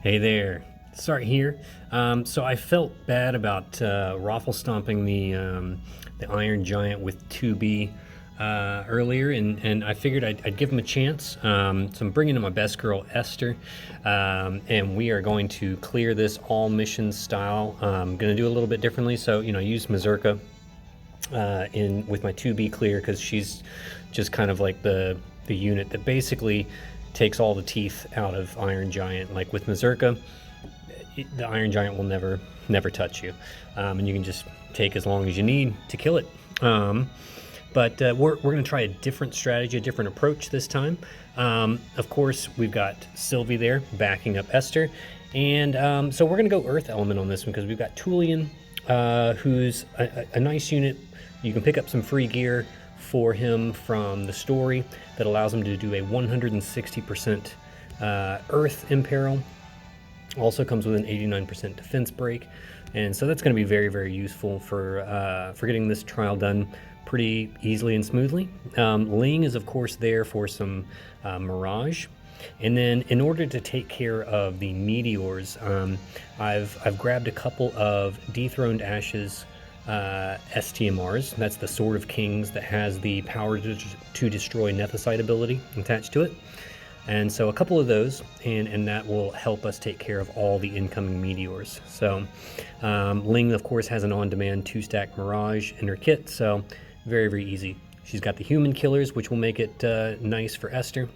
Hey there, Start here. So I felt bad about raffle stomping the Iron Giant with 2B earlier, and I figured I'd give him a chance. So I'm bringing in my best girl, Esther, and we are going to clear this all mission style. I'm going to do it a little bit differently. So, use Mazurka with my 2B clear, because she's just kind of like the unit that basically takes all the teeth out of Iron Giant. Like with Mazurka, the Iron Giant will never touch you, and you can just take as long as you need to kill it. But we're going to try a different strategy, a different approach this time. Of course, we've got Sylvie there backing up Esther, and so we're going to go Earth Element on this one, because we've got Tulian, who's a nice unit. You can pick up some free gear for him from the story that allows him to do a 160% Earth Imperil. Also comes with an 89% defense break, and so that's going to be very, very useful for getting this trial done pretty easily and smoothly. Ling is of course there for some Mirage, and then in order to take care of the meteors, I've grabbed a couple of Dethroned Ashes STMRs. That's the Sword of Kings that has the power to destroy Nethicite ability attached to it. And so a couple of those, and that will help us take care of all the incoming meteors. So Ling, of course, has an on-demand 2-stack Mirage in her kit, so very, very easy. She's got the human killers, which will make it nice for Esther.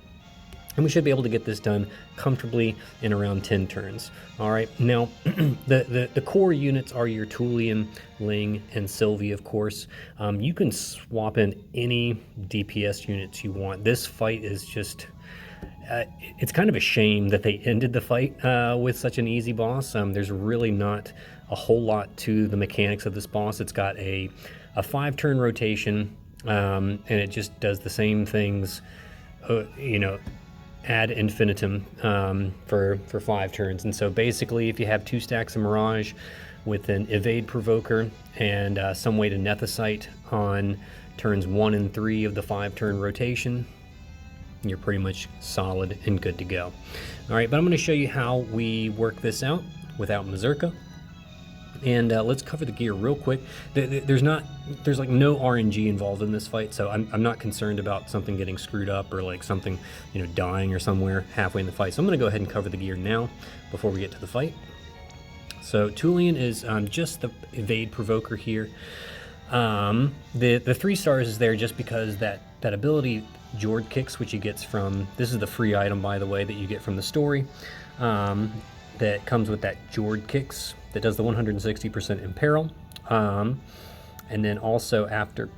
And we should be able to get this done comfortably in around 10 turns. All right, now the core units are your Tulian, Ling, and Sylvie, of course. You can swap in any DPS units you want. This fight is just... it's kind of a shame that they ended the fight with such an easy boss. There's really not a whole lot to the mechanics of this boss. It's got a 5-turn rotation, and it just does the same things, ad infinitum for 5 turns. And so basically, if you have 2 stacks of Mirage with an Evade Provoker and some way to Nethicite on turns 1 and 3 of the 5-turn rotation, you're pretty much solid and good to go. All right, but I'm going to show you how we work this out without Mazurka. And let's cover the gear real quick. There's like no RNG involved in this fight, so I'm not concerned about something getting screwed up or like something, dying or somewhere halfway in the fight. So I'm going to go ahead and cover the gear now before we get to the fight. So Tulian is just the Evade Provoker here. The 3 stars is there just because that ability Jord Kicks, which he gets from, this is the free item, by the way, that you get from the story, that comes with that Jord Kicks that does the 160% Imperil, and then also after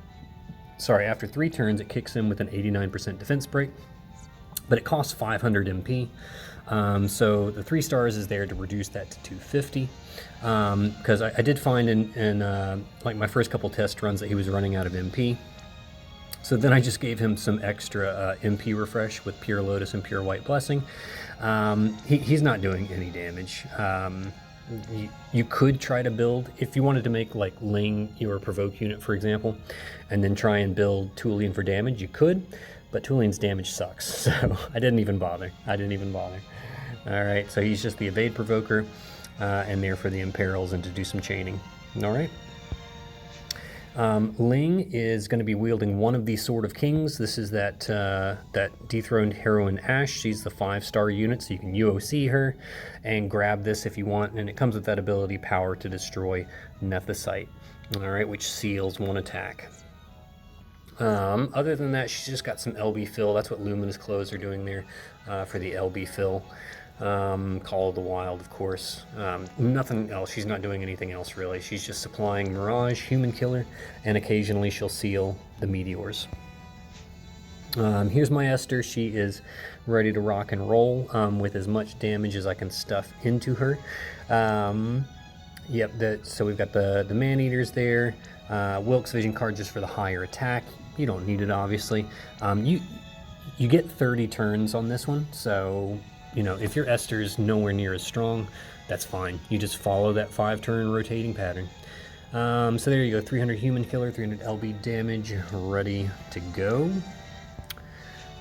3 turns it kicks in with an 89% defense break, but it costs 500 MP. So the 3 stars is there to reduce that to 250, because I did find in like my first couple test runs that he was running out of MP. So then I just gave him some extra MP refresh with Pure Lotus and Pure White Blessing. He's not doing any damage. You could try to build, if you wanted to make like Ling your Provoke unit, for example, and then try and build Tulian for damage, you could, but Tulian's damage sucks, so I didn't even bother. All right, so he's just the Evade Provoker, and there for the Imperils and to do some chaining. All right. Ling is going to be wielding one of the Sword of Kings. This is that Dethroned Heroine Ash. She's the 5-star unit, so you can UOC her and grab this if you want, and it comes with that ability power to destroy Nethicite, all right, which seals 1 attack. Other than that, she's just got some LB fill. That's what Luminous Clothes are doing there for the LB fill. Call of the Wild, of course. Nothing else. She's not doing anything else really. She's just supplying Mirage, Human Killer, and occasionally she'll seal the meteors. Here's my Esther. She is ready to rock and roll with as much damage as I can stuff into her. So we've got the Man-Eaters there. Wilkes Vision card just for the higher attack. You don't need it, obviously. You get 30 turns on this one, so if your Esther's nowhere near as strong, that's fine. You just follow that 5-turn rotating pattern. So there you go, 300 Human Killer, 300 LB damage, ready to go.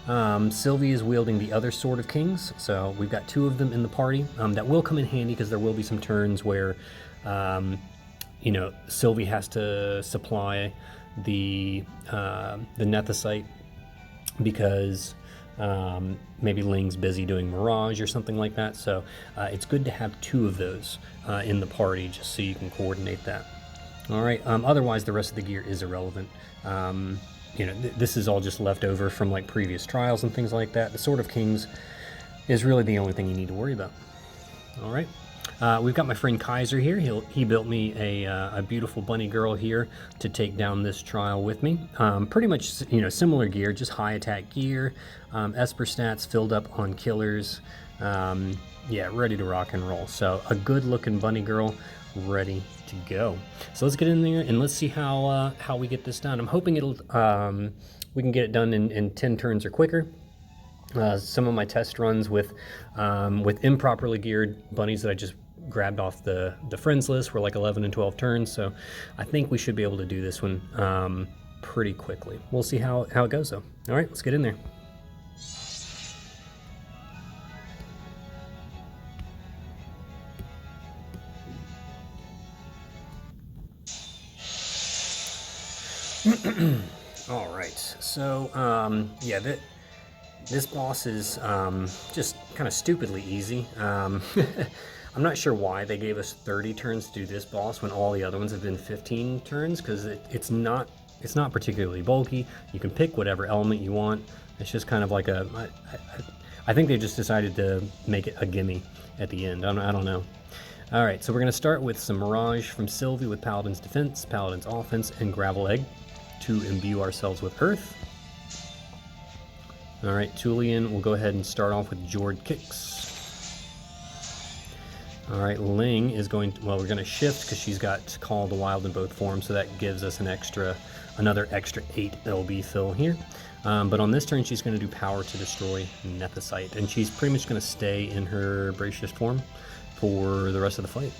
Sylvie is wielding the other Sword of Kings, so we've got 2 of them in the party. That will come in handy because there will be some turns where, you know, Sylvie has to supply the Nethicite because maybe Ling's busy doing Mirage or something like that. So it's good to have 2 of those in the party just so you can coordinate that. All right. Otherwise, the rest of the gear is irrelevant. You know, this is all just left over from like previous trials and things like that. The Sword of Kings is really the only thing you need to worry about. All right. We've got my friend Kaiser here. He built me a beautiful bunny girl here to take down this trial with me. Pretty much, you know, similar gear, just high attack gear. Esper stats filled up on killers. Yeah, ready to rock and roll. So a good looking bunny girl ready to go. So let's get in there and let's see how we get this done. I'm hoping it'll we can get it done in 10 turns or quicker. Some of my test runs with improperly geared bunnies that I just grabbed off the friends list were like 11 and 12 turns, so I think we should be able to do this one pretty quickly. We'll see how it goes though. All right, let's get in there. All right, so yeah, this boss is just kind of stupidly easy. I'm not sure why they gave us 30 turns to do this boss when all the other ones have been 15 turns, because it's not particularly bulky. You can pick whatever element you want. It's just kind of like I think they just decided to make it a gimme at the end. I don't know. All right, so we're going to start with some Mirage from Sylvie with Paladin's Defense, Paladin's Offense, and Gravel Egg to imbue ourselves with Earth. All right, Tulian, we'll go ahead and start off with Jord Kicks. All right, Ling is going to, well, we're going to shift because she's got Call of the Wild in both forms, so that gives us another extra 8 LB fill here. But on this turn, she's going to do Power to destroy Nethicite, and she's pretty much going to stay in her Bracious form for the rest of the fight.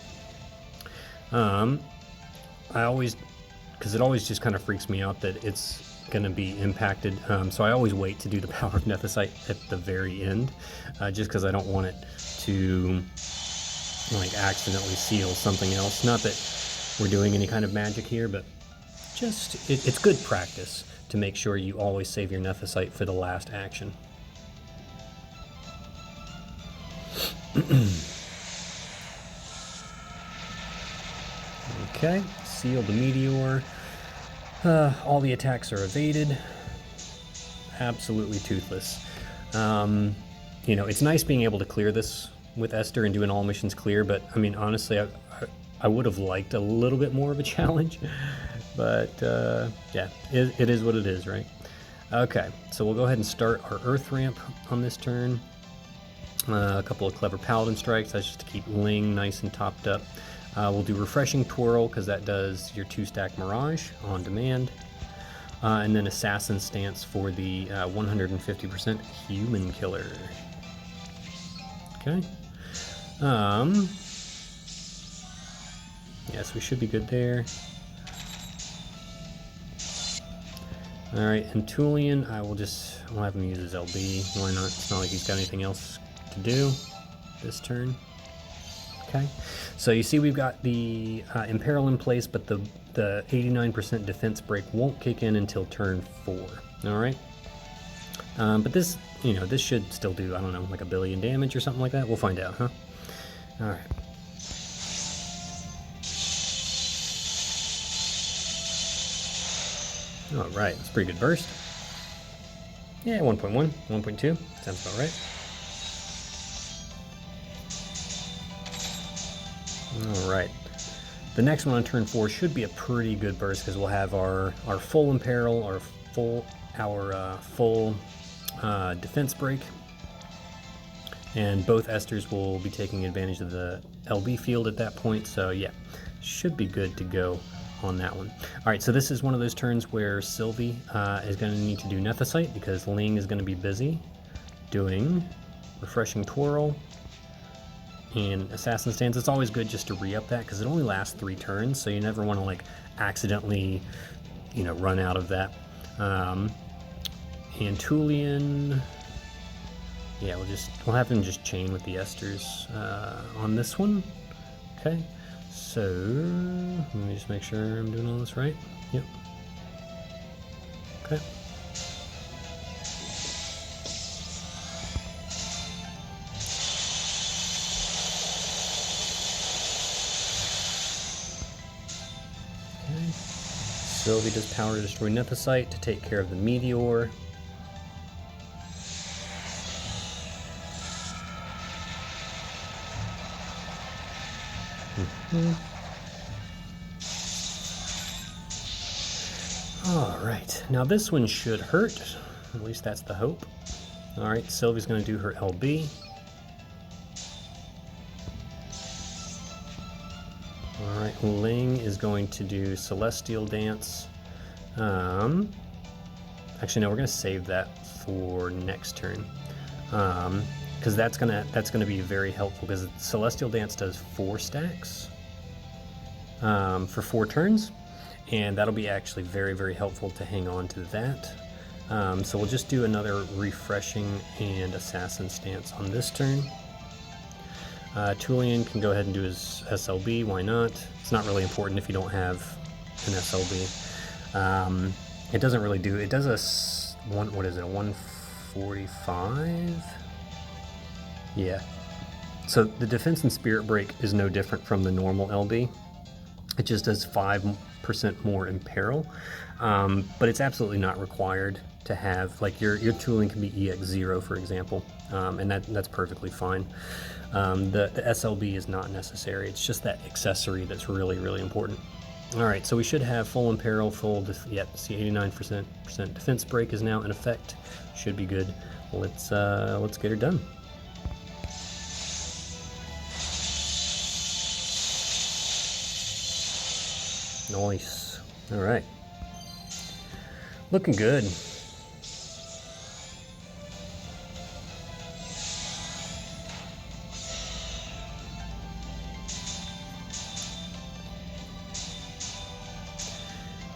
Because it always just kind of freaks me out that it's going to be impacted, so I always wait to do the Power of Nethicite at the very end, just because I don't want it to like accidentally seal something else. Not that we're doing any kind of magic here, but just it's good practice to make sure you always save your Nethicite for the last action. Okay, seal the meteor. All the attacks are evaded. Absolutely toothless. You know, it's nice being able to clear this with Esther and doing all missions clear, but I mean, honestly, I would have liked a little bit more of a challenge, but yeah, it is what it is, right? Okay, so we'll go ahead and start our Earth ramp on this turn. A couple of clever Paladin strikes. That's just to keep Ling nice and topped up. We'll do Refreshing Twirl because that does your 2-stack Mirage on demand. And then Assassin Stance for the 150% Human Killer. Okay. Yes, we should be good there. Alright, and Tulian, I'll have him use his LB. Why not? It's not like he's got anything else to do this turn. Okay, so you see we've got the Imperil in place, but the 89% defense break won't kick in until turn 4. All right, but this, you know, this should still do, I don't know, like 1 billion damage or something like that. We'll find out, huh? All right. All right, that's a pretty good burst. Yeah, 1.1, 1.2, sounds about right. All right, the next one on turn 4 should be a pretty good burst because we'll have our full Imperil, our full defense break, and both Esthers will be taking advantage of the LB field at that point. So yeah, should be good to go on that one. All right, so this is one of those turns where Sylvie is going to need to do Nethicite because Ling is going to be busy doing Refreshing Twirl and Assassin Stance. It's always good just to re-up that because it only lasts 3 turns, so you never want to like accidentally, you know, run out of that. and Tulian. Yeah, we'll have him just chain with the Esters on this one. Okay, so let me just make sure I'm doing all this right. Yep. Okay. Sylvie does power to destroy Nethicite to take care of the Meteor. Alright, now this one should hurt. At least that's the hope. Alright, Sylvie's going to do her LB. Alright, Ling is going to do Celestial Dance. Actually, no, we're going to save that for next turn. Because that's gonna be very helpful, because Celestial Dance does 4 stacks for 4 turns, and that'll be actually very, very helpful to hang on to that. So we'll just do another Refreshing and Assassin Stance on this turn. Tulian can go ahead and do his SLB, why not? It's not really important if you don't have an SLB. It doesn't really do, it does a 145? Yeah. So the Defense and Spirit Break is no different from the normal LB. It just does 5% more in peril, but it's absolutely not required to have, like, your tooling can be EX0, for example, and that's perfectly fine. The SLB is not necessary. It's just that accessory that's really, really important. All right, so we should have full imperil, yep, see 89% defense break is now in effect. Should be good. Let's get her done. Nice. All right. Looking good.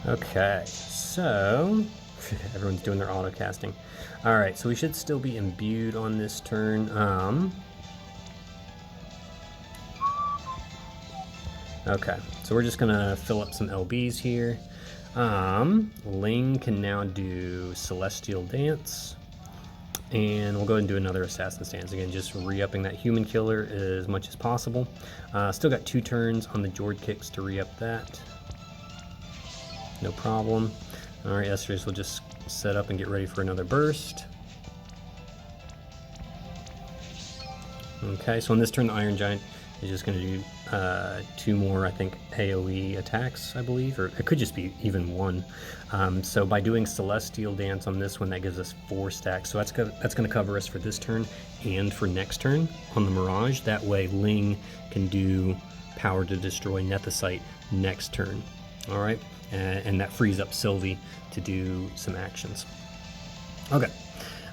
Okay, so everyone's doing their auto casting. All right, so we should still be imbued on this turn. Okay, so we're just gonna fill up some LBs here. Ling can now do Celestial Dance, and we'll go ahead and do another Assassin Stance. Again, just re-upping that Human Killer as much as possible. Still got 2 turns on the Jord Kicks to re-up that. No problem. Alright, Esther's will just set up and get ready for another burst. Okay, so on this turn, the Iron Giant is just going to do 2 more, I think, AoE attacks, I believe, or it could just be even 1. So by doing Celestial Dance on this one, that gives us 4 stacks. So that's going to cover us for this turn and for next turn on the Mirage. That way, Ling can do Power to Destroy Nethicite next turn. All right. And that frees up Sylvie to do some actions. Okay,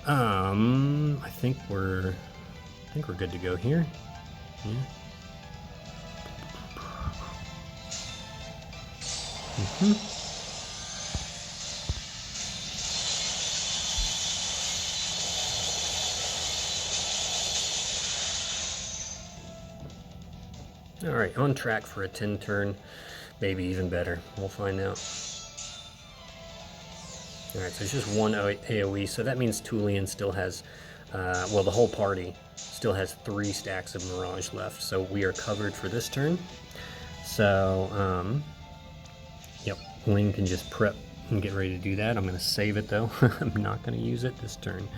I think we're good to go here. Yeah. All right, on track for a 10 turn. Maybe even better. We'll find out. Alright, so it's just 1 AoE, so that means Tulian still has, well, the whole party still has 3 stacks of Mirage left, so we are covered for this turn. So, yep, Ling can just prep and get ready to do that. I'm going to save it, though. I'm not going to use it this turn.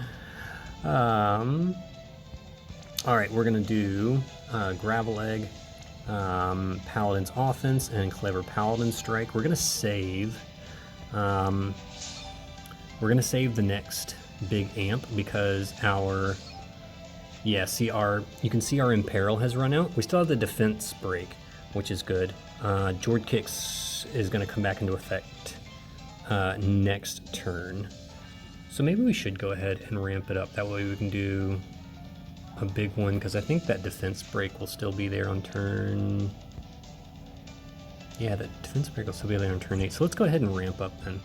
Alright, we're going to do Gravel Egg, Paladin's Offense, and Clever Paladin Strike. We're gonna save the next big amp because you can see our Imperil has run out. We still have the defense break, which is good. Jord Kicks is gonna come back into effect next turn. So maybe we should go ahead and ramp it up. That way we can do a big one, because I think that defense break will still be there on turn... Yeah, that defense break will still be there on turn 8. So let's go ahead and ramp up then.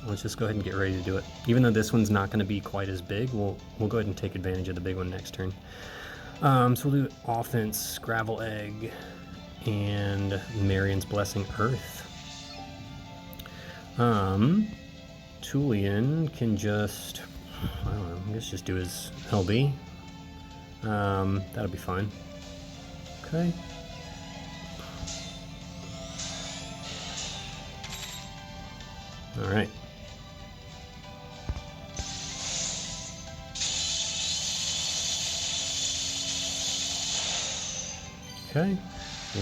let's just go ahead and get ready to do it. Even though this one's not going to be quite as big, we'll go ahead and take advantage of the big one next turn. So we'll do offense, Gravel Egg, and Marion's Blessing Earth. Tulian can just, I don't know, I guess just do his LB. That'll be fine. Okay. All right. Okay.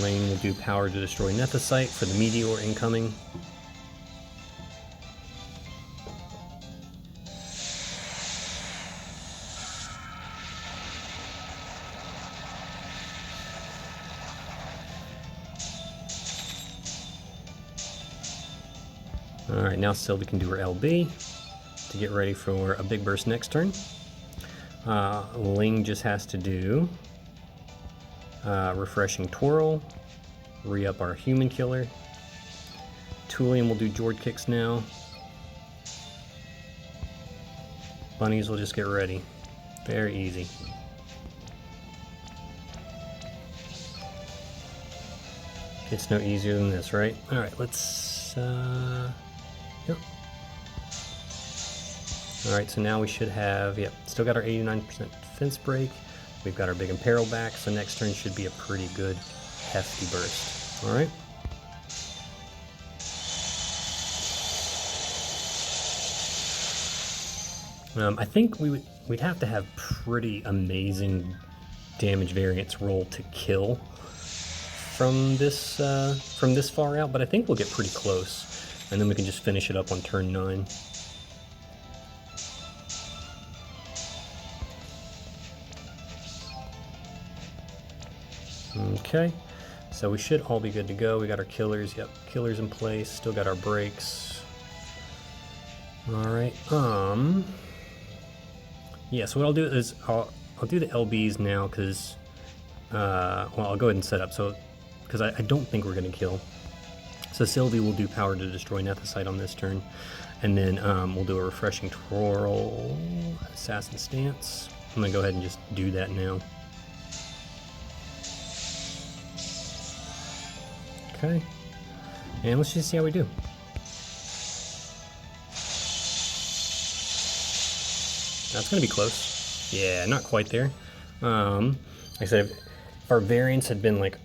Lane will do Power to Destroy Nethicite for the Meteor incoming. Alright, now Sylvie can do her LB to get ready for a big burst next turn. Ling just has to do Refreshing Twirl, re-up our Human Killer. Tulian will do Jord Kicks now. Bunnies will just get ready. Very easy. It's no easier than this, right? Alright, let's... Yep. Alright, so now we should have... Yep, still got our 89% defense break. We've got our big Imperil back, so next turn should be a pretty good, hefty burst. Alright. I think we'd have to have pretty amazing damage variance roll to kill from this far out, but I think we'll get pretty close, and then we can just finish it up on turn 9. Okay, so we should all be good to go. We got our killers, yep, killers in place, still got our breaks. Alright, yeah, so what I'll do is I'll do the LBs now because, well, I'll go ahead and set up, so, because I don't think we're going to kill. So Sylvie will do Power to Destroy Nethicite on this turn, and then we'll do a Refreshing Twirl, Assassin Stance. I'm going to go ahead and just do that now. Okay, and let's just see how we do. That's going to be close. Yeah, not quite there. Like I said, if our variance had been like,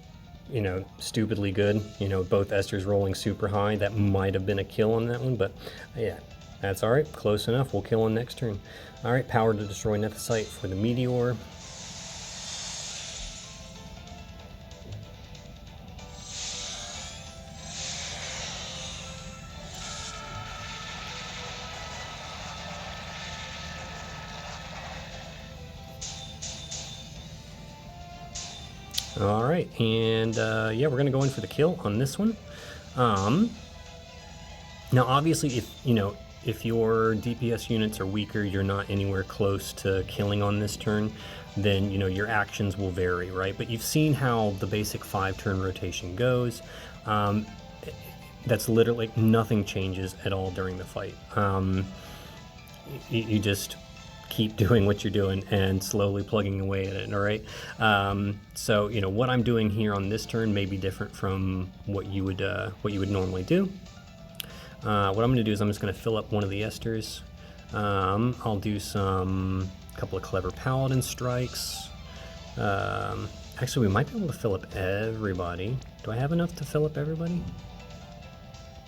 you know, stupidly good, you know, both Esther's rolling super high, that might have been a kill on that one, but yeah, that's alright. Close enough. We'll kill on next turn. Alright, Power to Destroy Nethicite for the Meteor. All right, and yeah, we're gonna go in for the kill on this one. Now, obviously, if your DPS units are weaker, you're not anywhere close to killing on this turn, then your actions will vary, right? But you've seen how the basic 5-turn rotation goes. That's literally nothing changes at all during the fight. You just keep doing what you're doing and slowly plugging away at it, all right? So what I'm doing here on this turn may be different from what you would normally do. What I'm going to do is I'm just going to fill up one of the Esthers. I'll do a couple of clever Paladin strikes. Actually, we might be able to fill up everybody. Do I have enough to fill up everybody?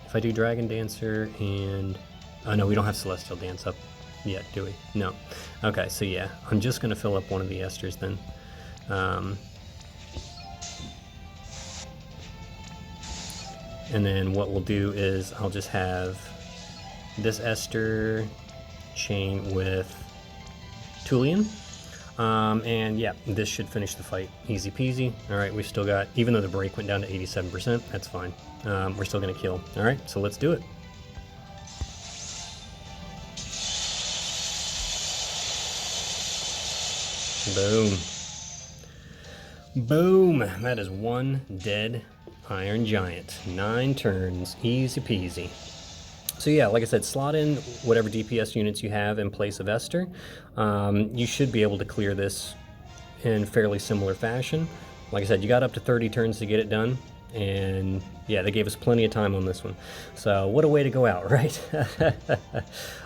If I do Dragon Dancer and... Oh no, we don't have Celestial Dance up yet, do we? No. Okay, so yeah, I'm just going to fill up one of the Esthers then. And then what we'll do is I'll just have this Esther chain with Tulian. And yeah, this should finish the fight easy peasy. Alright, we've still got, even though the break went down to 87%, that's fine. We're still going to kill. Alright, so let's do it. Boom. Boom! That is one dead Iron Giant. 9 turns. Easy peasy. So yeah, like I said, slot in whatever DPS units you have in place of Esther. You should be able to clear this in fairly similar fashion. Like I said, you got up to 30 turns to get it done, and yeah, they gave us plenty of time on this one. So what a way to go out, right?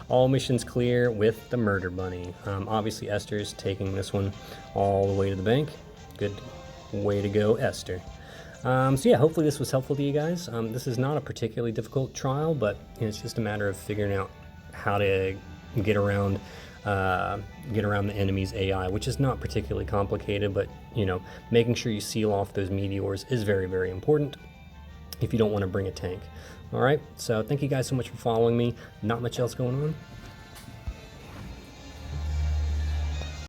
All missions clear with the Murder Bunny. Obviously Esther's taking this one all the way to the bank. Good way to go, Esther. So yeah, hopefully this was helpful to you guys. This is not a particularly difficult trial, but it's just a matter of figuring out how to get around the enemy's AI, which is not particularly complicated, but making sure you seal off those meteors is very, very important if you don't want to bring a tank. All right, so thank you guys so much for following me. Not much else going on.